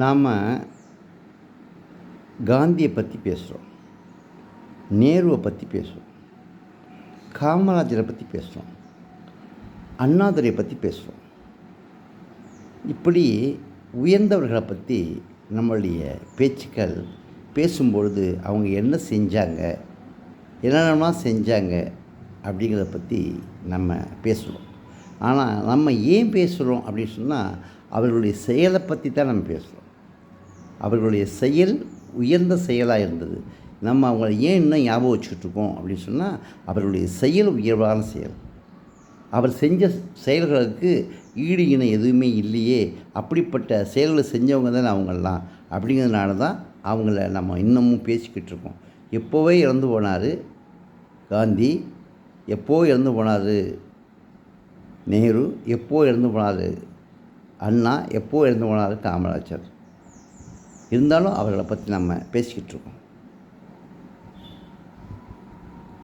நாம் காந்தியை பற்றி பேசுகிறோம், நேருவை பற்றி பேசுகிறோம், காமராஜரை பற்றி பேசுகிறோம், அண்ணாதுரையை பற்றி பேசுகிறோம். இப்படி உயர்ந்தவர்களை பற்றி நம்மளுடைய பேச்சுக்கள் பேசும்பொழுது அவங்க என்ன செஞ்சாங்க, என்னென்னலாம் செஞ்சாங்க அப்படிங்கிறத பற்றி நம்ம பேசுகிறோம். ஆனால் நம்ம ஏன் பேசுகிறோம் அப்படின்னு சொன்னால் அவர்களுடைய செயலை பற்றி தான் நம்ம பேசுகிறோம். அவர்களுடைய செயல் உயர்ந்த செயலாக இருந்தது. நம்ம அவங்கள ஏன் இன்னும் ஞாபகம் வச்சுக்கிட்டுருக்கோம் அப்படின்னு சொன்னால் அவர்களுடைய செயல் உயர்வான செயல். அவர் செஞ்ச செயல்களுக்கு ஈடு இணை எதுவுமே இல்லையே, அப்படிப்பட்ட செயல்களை செஞ்சவங்க தானே அவங்கெல்லாம். அப்படிங்கிறதுனால தான் அவங்கள நம்ம இன்னமும் பேசிக்கிட்டு இருக்கோம். எப்போவே இறந்து போனார் காந்தி, எப்போ இறந்து போனார் நேரு, எப்போ இறந்து போனார் அண்ணா, எப்போ இறந்து போனார் காமராஜர். இருந்தாலும் அவர்களை பற்றி நம்ம பேசிக்கிட்டு இருக்கோம்.